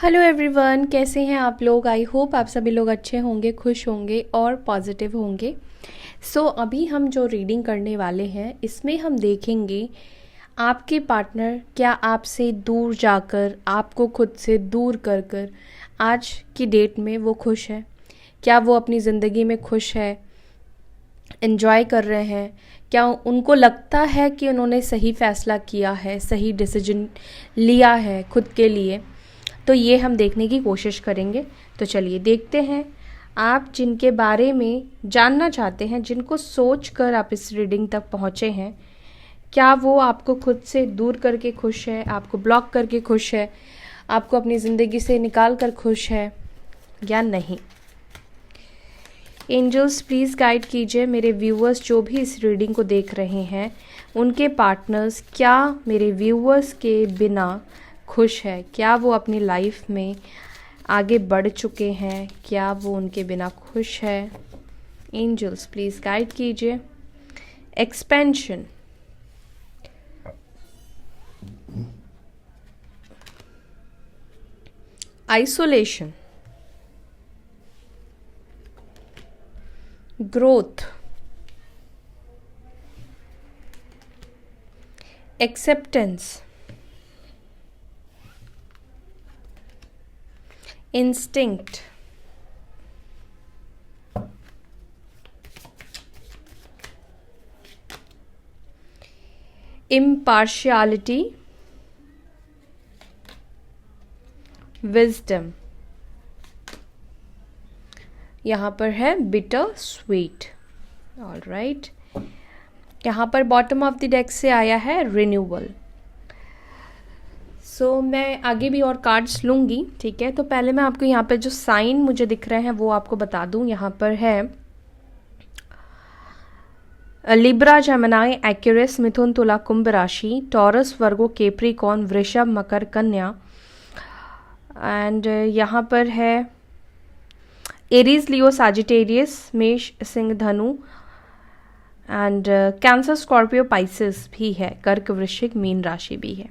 Hello everyone, कैसे हैं आप लोग। आई होप आप सभी लोग अच्छे होंगे, खुश होंगे और पॉजिटिव होंगे। अभी हम जो रीडिंग करने वाले हैं इसमें हम देखेंगे आपके पार्टनर क्या आपसे दूर जाकर, आपको खुद से दूर कर कर आज की डेट में वो खुश है। क्या वो अपनी ज़िंदगी में खुश है, एंजॉय कर रहे हैं। क्या उनको लगता है कि उन्होंने सही फ़ैसला किया है, सही डिसीजन लिया है खुद के लिए। तो ये हम देखने की कोशिश करेंगे। तो चलिए देखते हैं आप जिनके बारे में जानना चाहते हैं, जिनको सोच कर आप इस रीडिंग तक पहुँचे हैं, क्या वो आपको खुद से दूर करके खुश है, आपको ब्लॉक करके खुश है, आपको अपनी ज़िंदगी से निकाल कर खुश है या नहीं। एंजल्स प्लीज़ गाइड कीजिए मेरे व्यूअर्स जो भी इस रीडिंग को देख रहे हैं, उनके पार्टनर्स क्या मेरे व्यूअर्स के बिना खुश है, क्या वो अपनी लाइफ में आगे बढ़ चुके हैं, क्या वो उनके बिना खुश है। एंजल्स प्लीज़ गाइड कीजिए। Expansion, isolation, growth, acceptance, instinct, impartiality, wisdom। यहाँ पर है बिटर स्वीट। ऑल राइट, यहाँ पर बॉटम ऑफ द डेक से आया है रिन्यूअल। मैं आगे भी और कार्ड्स लूँगी, ठीक है। तो पहले मैं आपको यहाँ पे जो साइन मुझे दिख रहे हैं वो आपको बता दूँ। यहाँ पर है लिब्रा, जेमिनी, एक्यूरियस, मिथुन, तुला, कुंभ राशि, टॉरस, वर्गो, कैप्रिकॉर्न, वृषभ, मकर, कन्या। एंड यहाँ पर है एरीज, लियो, सजिटेरियस, मेष, सिंह, धनु एंड कैंसर, स्कॉर्पियो, पाइसेस भी है, कर्क, वृश्चिक, मीन राशि भी है।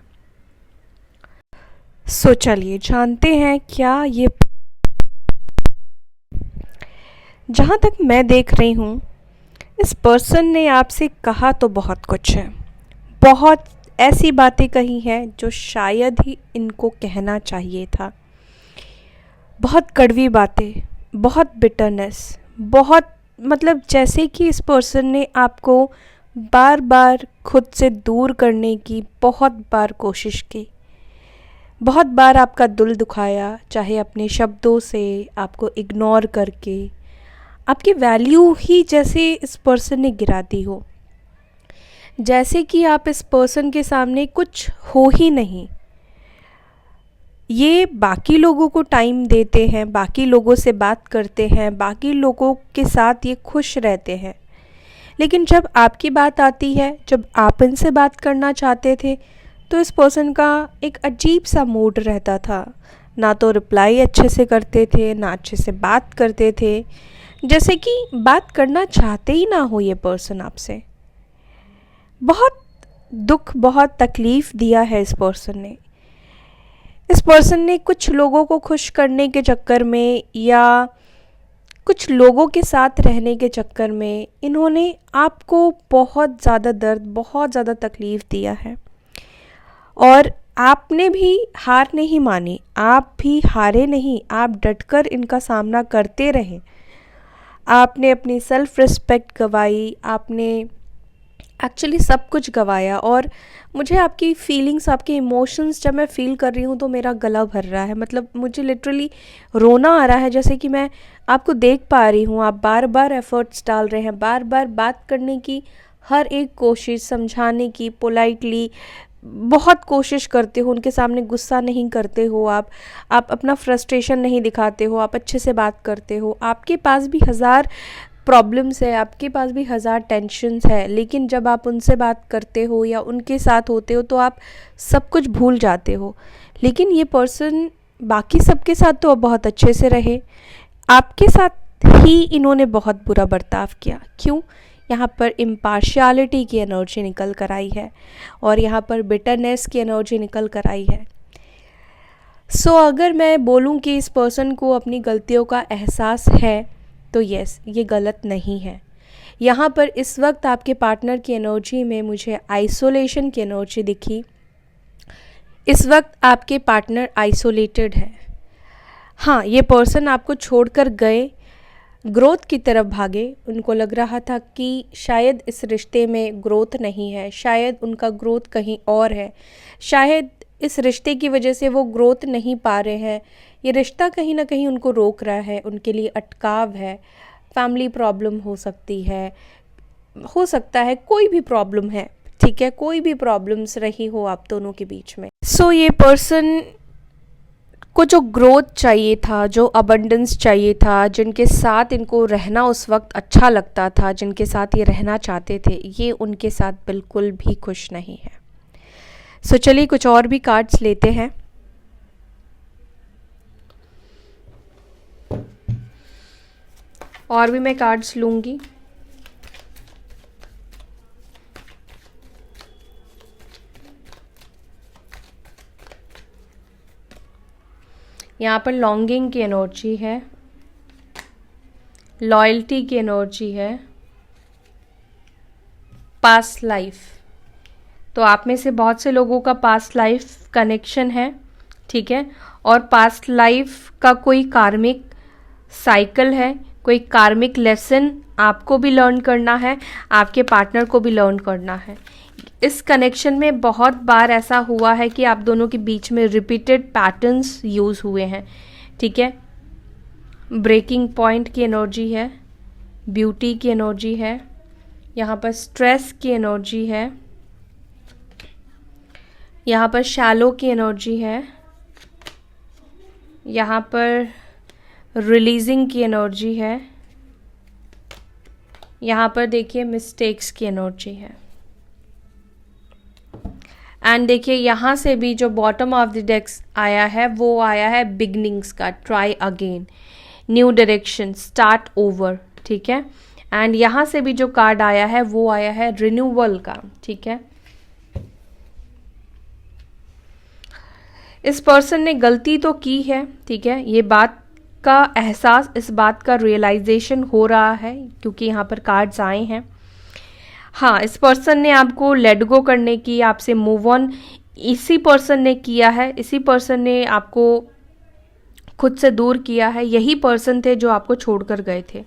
चलिए जानते हैं क्या ये। जहाँ तक मैं देख रही हूँ, इस पर्सन ने आपसे कहा तो बहुत कुछ है, बहुत ऐसी बातें कही हैं जो शायद ही इनको कहना चाहिए था। बहुत कड़वी बातें, बहुत बिटरनेस, बहुत मतलब जैसे कि इस पर्सन ने आपको बार बार खुद से दूर करने की बहुत बार कोशिश की, बहुत बार आपका दिल दुखाया, चाहे अपने शब्दों से, आपको इग्नोर करके, आपकी वैल्यू ही जैसे इस पर्सन ने गिरा दी हो, जैसे कि आप इस पर्सन के सामने कुछ हो ही नहीं। ये बाकी लोगों को टाइम देते हैं, बाकी लोगों से बात करते हैं, बाकी लोगों के साथ ये खुश रहते हैं, लेकिन जब आपकी बात आती है, जब आप इनसे बात करना चाहते थे, तो इस पर्सन का एक अजीब सा मूड रहता था। ना तो रिप्लाई अच्छे से करते थे, ना अच्छे से बात करते थे, जैसे कि बात करना चाहते ही ना हो ये पर्सन आपसे। बहुत दुख, बहुत तकलीफ़ दिया है इस पर्सन ने। इस पर्सन ने कुछ लोगों को खुश करने के चक्कर में या कुछ लोगों के साथ रहने के चक्कर में इन्होंने आपको बहुत ज़्यादा दर्द, बहुत ज़्यादा तकलीफ़ दिया है। और आपने भी हार नहीं मानी, आप भी हारे नहीं, आप डटकर इनका सामना करते रहे। आपने अपनी सेल्फ रिस्पेक्ट गवाई, आपने एक्चुअली सब कुछ गवाया। और मुझे आपकी फीलिंग्स, आपके इमोशंस जब मैं फ़ील कर रही हूँ तो मेरा गला भर रहा है, मतलब मुझे लिटरली रोना आ रहा है। जैसे कि मैं आपको देख पा रही हूँ, आप बार बार एफ़र्ट्स डाल रहे हैं, बार बार बात करने की हर एक कोशिश, समझाने की, पोलाइटली बहुत कोशिश करते हो, उनके सामने गुस्सा नहीं करते हो, आप अपना फ्रस्ट्रेशन नहीं दिखाते हो, आप अच्छे से बात करते हो। आपके पास भी हज़ार प्रॉब्लम्स है, आपके पास भी हज़ार टेंशन्स है, लेकिन जब आप उनसे बात करते हो या उनके साथ होते हो तो आप सब कुछ भूल जाते हो। लेकिन ये पर्सन बाकी सबके साथ तो बहुत अच्छे से रहे, आपके साथ ही इन्होंने बहुत बुरा बर्ताव किया। क्यों? यहाँ पर इम्पार्शियलिटी की एनर्जी निकल कर आई है और यहाँ पर बिटरनेस की एनर्जी निकल कर आई है। अगर मैं बोलूँ कि इस पर्सन को अपनी गलतियों का एहसास है, तो यस, ये गलत नहीं है। यहाँ पर इस वक्त आपके पार्टनर की एनर्जी में मुझे आइसोलेशन की एनर्जी दिखी। इस वक्त आपके पार्टनर आइसोलेटेड है। हाँ, ये पर्सन आपको छोड़कर गए, ग्रोथ की तरफ भागे। उनको लग रहा था कि शायद इस रिश्ते में ग्रोथ नहीं है, शायद उनका ग्रोथ कहीं और है, शायद इस रिश्ते की वजह से वो ग्रोथ नहीं पा रहे हैं, ये रिश्ता कहीं ना कहीं उनको रोक रहा है, उनके लिए अटकाव है, फैमिली प्रॉब्लम हो सकती है, हो सकता है कोई भी प्रॉब्लम है, ठीक है, कोई भी प्रॉब्लम्स रही हो आप दोनों के बीच में। ये पर्सन को जो ग्रोथ चाहिए था, जो अबंडेंस चाहिए था, जिनके साथ इनको रहना उस वक्त अच्छा लगता था, जिनके साथ ये रहना चाहते थे, ये उनके साथ बिल्कुल भी खुश नहीं है। चलिए कुछ और भी कार्ड्स लेते हैं। और भी मैं कार्ड्स लूँगी। यहाँ पर लॉन्गिंग की एनर्जी है, लॉयल्टी की एनर्जी है, पास्ट लाइफ। तो आप में से बहुत से लोगों का पास्ट लाइफ कनेक्शन है, ठीक है, और पास्ट लाइफ का कोई कार्मिक साइकिल है, कोई कार्मिक लेसन आपको भी लर्न करना है, आपके पार्टनर को भी लर्न करना है। इस कनेक्शन में बहुत बार ऐसा हुआ है कि आप दोनों के बीच में रिपीटेड पैटर्न्स यूज़ हुए हैं, ठीक है। ब्रेकिंग पॉइंट की एनर्जी है, ब्यूटी की एनर्जी है, यहाँ पर स्ट्रेस की एनर्जी है, यहाँ पर शैलो की एनर्जी है, यहाँ पर रिलीजिंग की एनर्जी है, यहाँ पर देखिए मिस्टेक्स की एनर्जी है। एंड देखिए यहाँ से भी जो बॉटम ऑफ द डेक्स आया है वो आया है बिगनिंग्स का, try again, new direction, start over, ठीक है। एंड यहाँ से भी जो कार्ड आया है वो आया है रिन्यूअल का, ठीक है। इस पर्सन ने गलती तो की है, ठीक है, ये बात का एहसास, इस बात का रियलाइजेशन हो रहा है क्योंकि यहाँ पर कार्ड्स आए हैं। हाँ, इस पर्सन ने आपको लेट गो करने की, आपसे मूव ऑन इसी पर्सन ने किया है, इसी पर्सन ने आपको खुद से दूर किया है। यही पर्सन थे जो आपको छोड़कर गए थे।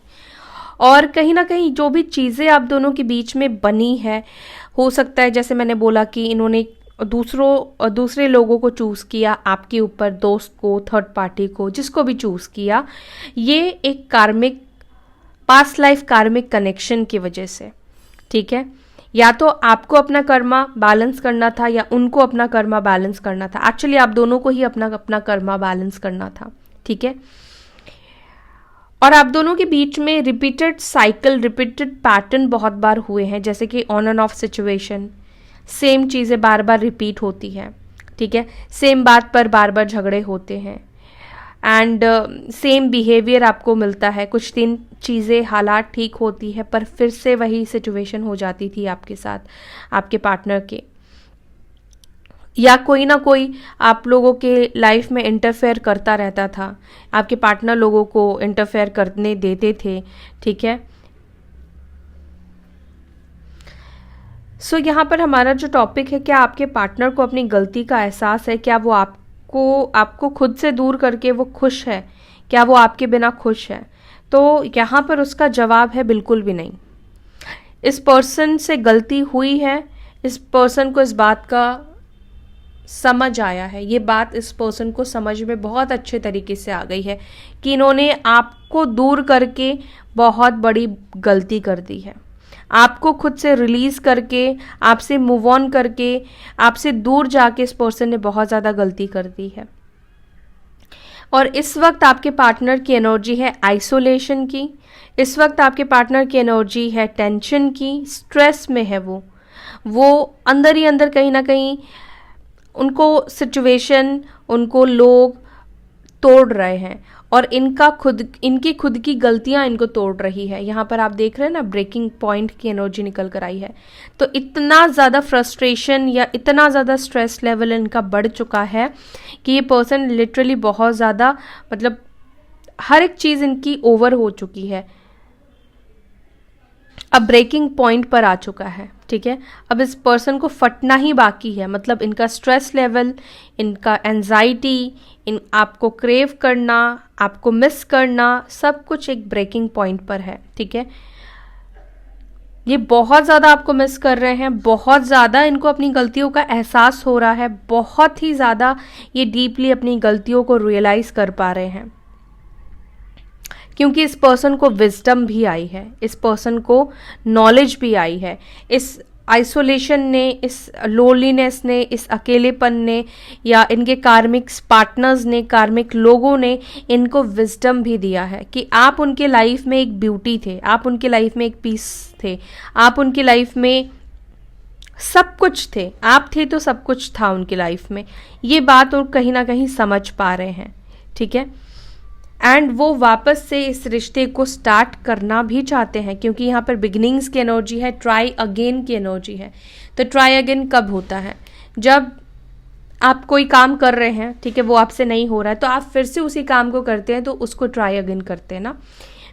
और कहीं ना कहीं जो भी चीज़ें आप दोनों के बीच में बनी है, हो सकता है जैसे मैंने बोला कि इन्होंने दूसरे लोगों को चूज़ किया आपके ऊपर, दोस्त को, थर्ड पार्टी को, जिसको भी चूज़ किया, ये एक कार्मिक, पास्ट लाइफ कार्मिक कनेक्शन की वजह से, ठीक है। या तो आपको अपना कर्मा बैलेंस करना था या उनको अपना कर्मा बैलेंस करना था। एक्चुअली आप दोनों को ही अपना अपना कर्मा बैलेंस करना था, ठीक है। और आप दोनों के बीच में रिपीटेड साइकिल, रिपीटेड पैटर्न बहुत बार हुए हैं, जैसे कि on end of situation, same चीज़ें बार बार रिपीट होती है, ठीक है, सेम बात पर बार बार झगड़े होते हैं, एंड सेम बिहेवियर आपको मिलता है। कुछ दिन चीज़ें, हालात ठीक होती है पर फिर से वही सिचुएशन हो जाती थी आपके साथ, आपके पार्टनर के, या कोई ना कोई आप लोगों के लाइफ में इंटरफेयर करता रहता था, आपके पार्टनर लोगों को इंटरफेयर करने देते थे, ठीक है। यहाँ पर हमारा जो टॉपिक है, क्या आपके पार्टनर को अपनी गलती का एहसास है? क्या वो आपको खुद से दूर करके वो खुश है? क्या वो आपके बिना खुश है? तो यहाँ पर उसका जवाब है बिल्कुल भी नहीं। इस पर्सन से गलती हुई है, इस पर्सन को इस बात का समझ आया है, ये बात इस पर्सन को समझ में बहुत अच्छे तरीके से आ गई है कि इन्होंने आपको दूर करके बहुत बड़ी गलती कर दी है। आपको खुद से रिलीज़ करके, आपसे मूव ऑन करके, आपसे दूर जाके इस पर्सन ने बहुत ज़्यादा गलती कर दी है। और इस वक्त आपके पार्टनर की एनर्जी है आइसोलेशन की, इस वक्त आपके पार्टनर की एनर्जी है टेंशन की, स्ट्रेस में है वो अंदर ही अंदर कहीं ना कहीं उनको सिचुएशन, उनको लोग तोड़ रहे हैं और इनकी खुद की गलतियां इनको तोड़ रही है। यहाँ पर आप देख रहे हैं ना, ब्रेकिंग पॉइंट की एनर्जी निकल कर आई है। तो इतना ज़्यादा फ्रस्ट्रेशन या इतना ज़्यादा स्ट्रेस लेवल इनका बढ़ चुका है कि ये पर्सन लिटरली बहुत ज़्यादा, मतलब हर एक चीज़ इनकी ओवर हो चुकी है, अब ब्रेकिंग पॉइंट पर आ चुका है। ठीक है, अब इस पर्सन को फटना ही बाकी है। मतलब इनका स्ट्रेस लेवल, इनका एंजाइटी, इन आपको क्रेव करना, आपको मिस करना, सब कुछ एक ब्रेकिंग पॉइंट पर है। ठीक है, ये बहुत ज़्यादा आपको मिस कर रहे हैं, बहुत ज़्यादा इनको अपनी गलतियों का एहसास हो रहा है, बहुत ही ज़्यादा ये डीपली अपनी गलतियों को रियलाइज़ कर पा रहे हैं, क्योंकि इस पर्सन को विजडम भी आई है, इस पर्सन को नॉलेज भी आई है। इस आइसोलेशन ने, इस लोनलीनेस ने, इस अकेलेपन ने, या इनके कार्मिक पार्टनर्स ने, कार्मिक लोगों ने इनको विजडम भी दिया है कि आप उनके लाइफ में एक ब्यूटी थे, आप उनके लाइफ में एक पीस थे, आप उनकी लाइफ में सब कुछ थे, आप थे तो सब कुछ था उनकी लाइफ में। ये बात वो कहीं ना कहीं समझ पा रहे हैं। ठीक है, एंड वो वापस से इस रिश्ते को स्टार्ट करना भी चाहते हैं, क्योंकि यहाँ पर बिगिनिंग्स की एनर्जी है, ट्राई अगेन की एनर्जी है। तो ट्राई अगेन कब होता है? जब आप कोई काम कर रहे हैं, ठीक है, वो आपसे नहीं हो रहा है, तो आप फिर से उसी काम को करते हैं, तो उसको ट्राई अगेन करते हैं ना।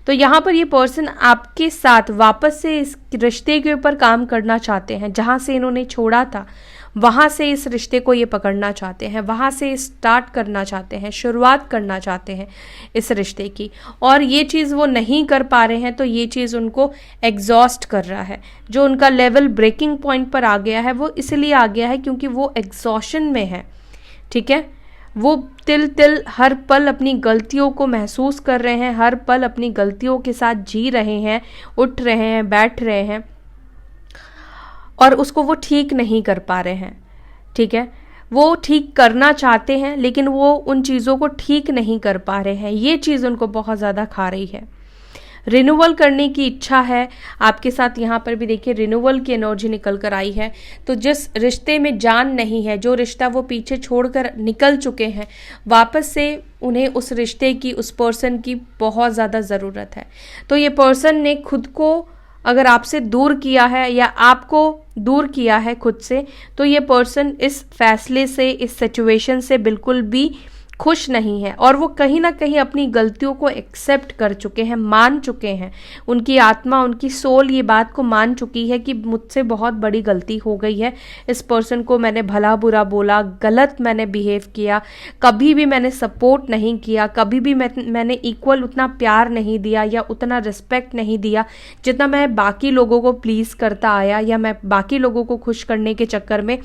तो यहाँ पर ये पर्सन आपके साथ वापस से इस रिश्ते के ऊपर काम करना चाहते हैं, जहाँ से इन्होंने छोड़ा था वहाँ से इस रिश्ते को ये पकड़ना चाहते हैं, वहाँ से स्टार्ट करना चाहते हैं, शुरुआत करना चाहते हैं इस रिश्ते की। और ये चीज़ वो नहीं कर पा रहे हैं, तो ये चीज़ उनको एग्जॉस्ट कर रहा है। जो उनका लेवल ब्रेकिंग पॉइंट पर आ गया है, वो इसलिए आ गया है क्योंकि वो एग्जॉशन में है। ठीक है, वो तिल तिल हर पल अपनी गलतियों को महसूस कर रहे हैं, हर पल अपनी गलतियों के साथ जी रहे हैं, उठ रहे हैं, बैठ रहे हैं, और उसको वो ठीक नहीं कर पा रहे हैं। ठीक है, वो ठीक करना चाहते हैं लेकिन वो उन चीज़ों को ठीक नहीं कर पा रहे हैं। ये चीज़ उनको बहुत ज़्यादा खा रही है। रिन्यूअल करने की इच्छा है आपके साथ। यहाँ पर भी देखिए रिन्यूअल की एनर्जी निकल कर आई है। तो जिस रिश्ते में जान नहीं है, जो रिश्ता वो पीछे छोड़कर निकल चुके हैं, वापस से उन्हें उस रिश्ते की, उस पर्सन की बहुत ज़्यादा ज़रूरत है। तो ये पर्सन ने खुद को अगर आपसे दूर किया है या आपको दूर किया है खुद से, तो ये पर्सन इस फैसले से, इस सिचुएशन से बिल्कुल भी खुश नहीं है, और वो कहीं ना कहीं अपनी गलतियों को एक्सेप्ट कर चुके हैं, मान चुके हैं। उनकी आत्मा, उनकी सोल ये बात को मान चुकी है कि मुझसे बहुत बड़ी गलती हो गई है, इस पर्सन को मैंने भला बुरा बोला, गलत मैंने बिहेव किया, कभी भी मैंने सपोर्ट नहीं किया, कभी भी मैंने इक्वल उतना प्यार नहीं दिया या उतना रिस्पेक्ट नहीं दिया जितना मैं बाकी लोगों को प्लीज़ करता आया, या मैं बाकी लोगों को खुश करने के चक्कर में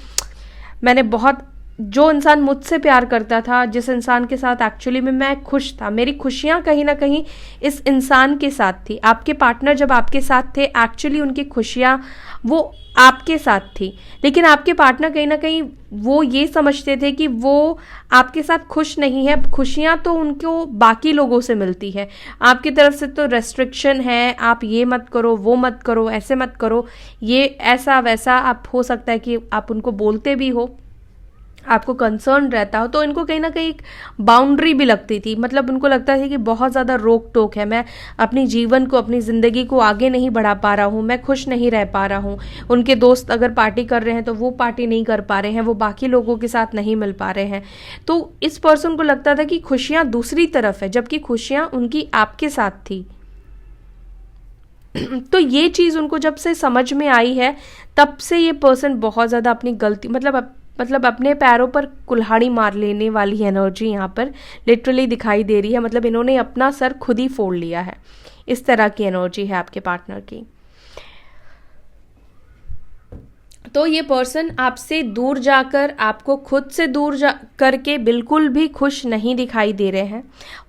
मैंने बहुत, जो इंसान मुझसे प्यार करता था, जिस इंसान के साथ एक्चुअली में मैं खुश था, मेरी खुशियाँ कहीं ना कहीं इस इंसान के साथ थी। आपके पार्टनर जब आपके साथ थे, एक्चुअली उनकी खुशियाँ वो आपके साथ थी, लेकिन आपके पार्टनर कहीं ना कहीं वो ये समझते थे कि वो आपके साथ खुश नहीं है, खुशियाँ तो उनको बाकी लोगों से मिलती है, आपकी तरफ से तो रेस्ट्रिक्शन है, आप ये मत करो, वो मत करो, ऐसे मत करो, ये ऐसा वैसा। आप हो सकता है कि आप उनको बोलते भी हो, आपको कंसर्न रहता हो, तो इनको कहीं ना कहीं एक बाउंड्री भी लगती थी। मतलब उनको लगता था कि बहुत ज़्यादा रोक टोक है, मैं अपनी जीवन को, अपनी ज़िंदगी को आगे नहीं बढ़ा पा रहा हूँ, मैं खुश नहीं रह पा रहा हूँ। उनके दोस्त अगर पार्टी कर रहे हैं तो वो पार्टी नहीं कर पा रहे हैं, वो बाकी लोगों के साथ नहीं मिल पा रहे हैं। तो इस पर्सन को लगता था कि खुशियाँ दूसरी तरफ है, जबकि खुशियाँ उनकी आपके साथ थी। तो ये चीज़ उनको जब से समझ में आई है, तब से ये पर्सन बहुत ज़्यादा अपनी गलती, मतलब अपने पैरों पर कुल्हाड़ी मार लेने वाली एनर्जी यहाँ पर लिटरली दिखाई दे रही है। मतलब इन्होंने अपना सर खुद ही फोड़ लिया है, इस तरह की एनर्जी है आपके पार्टनर की। तो ये पर्सन आपसे दूर जाकर, आपको खुद से दूर जा करके बिल्कुल भी खुश नहीं दिखाई दे रहे हैं।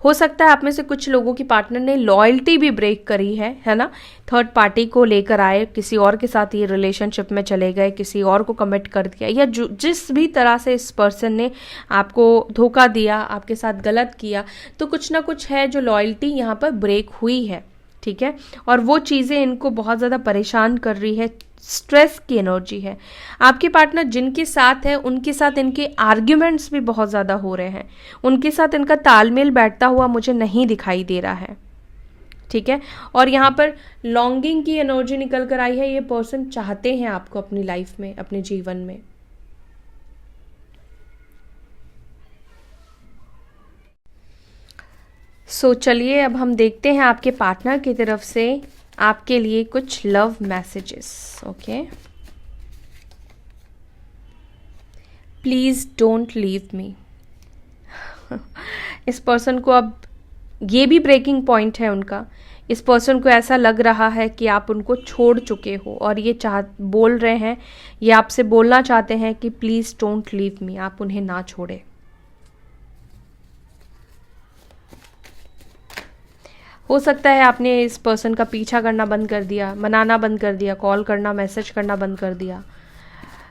हो सकता है आप में से कुछ लोगों की पार्टनर ने लॉयल्टी भी ब्रेक करी है ना, थर्ड पार्टी को लेकर आए, किसी और के साथ ये रिलेशनशिप में चले गए, किसी और को कमिट कर दिया, या जिस भी तरह से इस पर्सन ने आपको धोखा दिया, आपके साथ गलत किया, तो कुछ ना कुछ है जो लॉयल्टी यहाँ पर ब्रेक हुई है। ठीक है, और वो चीज़ें इनको बहुत ज़्यादा परेशान कर रही है, स्ट्रेस की एनर्जी है। आपके पार्टनर जिनके साथ है उनके साथ इनके आर्ग्यूमेंट्स भी बहुत ज़्यादा हो रहे हैं, उनके साथ इनका तालमेल बैठता हुआ मुझे नहीं दिखाई दे रहा है, ठीक है। और यहाँ पर लॉन्गिंग की एनर्जी निकल कर आई है। ये पर्सन चाहते हैं आपको अपनी लाइफ में, अपने जीवन में। चलिए अब हम देखते हैं आपके पार्टनर की तरफ से आपके लिए कुछ love messages. Okay, please don't leave me. इस पर्सन को अब ये भी ब्रेकिंग पॉइंट है उनका। इस पर्सन को ऐसा लग रहा है कि आप उनको छोड़ चुके हो और ये बोल रहे हैं, ये आपसे बोलना चाहते हैं कि प्लीज डोंट लीव मी, आप उन्हें ना छोड़े। हो सकता है आपने इस पर्सन का पीछा करना बंद कर दिया, मनाना बंद कर दिया, कॉल करना, मैसेज करना बंद कर दिया,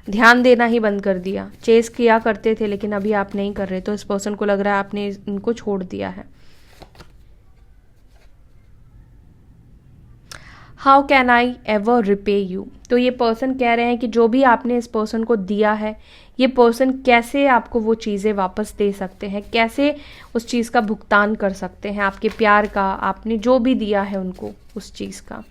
ध्यान देना ही बंद कर दिया। चेस किया करते थे लेकिन अभी आप नहीं कर रहे, तो इस पर्सन को लग रहा है आपने इनको छोड़ दिया है। How can I ever repay you. तो ये पर्सन कह रहे हैं कि जो भी आपने इस पर्सन को दिया है, ये पर्सन कैसे आपको वो चीज़ें वापस दे सकते हैं, कैसे उस चीज़ का भुगतान कर सकते हैं, आपके प्यार का, आपने जो भी दिया है उनको उस चीज़ का।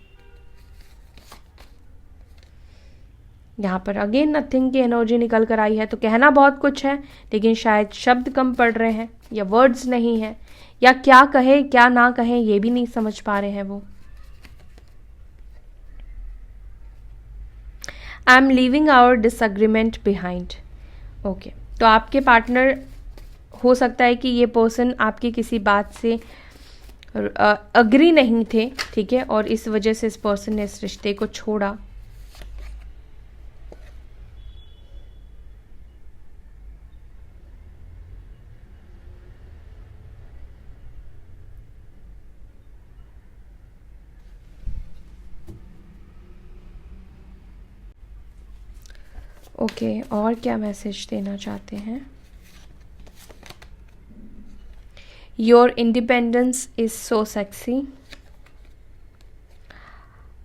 यहाँ पर अगेन नथिंग की एनर्जी निकल कर आई है। तो कहना बहुत कुछ है लेकिन शायद शब्द कम पड़ रहे हैं, या वर्ड्स नहीं है, या क्या कहे क्या ना कहें ये भी नहीं समझ पा रहे हैं वो। I am leaving our disagreement behind. Okay, तो आपके पार्टनर, हो सकता है कि ये पर्सन आपकी किसी बात से अग्री नहीं थे, ठीक है, और इस वजह से इस पर्सन ने इस रिश्ते को छोड़ा। ओके, और क्या मैसेज देना चाहते हैं? Your independence is so sexy.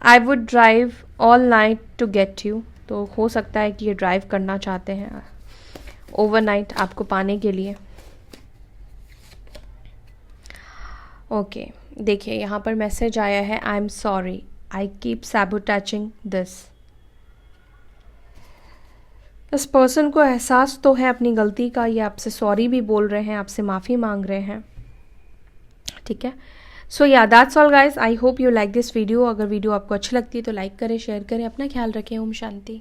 I would drive all night to get you. तो हो सकता है कि ये ड्राइव करना चाहते हैं ओवरनाइट आपको पाने के लिए। ओके, देखिए यहाँ पर मैसेज आया है, I am sorry, I keep sabotaging this. इस पर्सन को एहसास तो है अपनी गलती का, ये आपसे सॉरी भी बोल रहे हैं, आपसे माफ़ी मांग रहे हैं, ठीक है। सो या that's all guys, I hope you like this video. अगर वीडियो आपको अच्छी लगती है तो लाइक करें, शेयर करें, अपना ख्याल रखें। ओम शांति।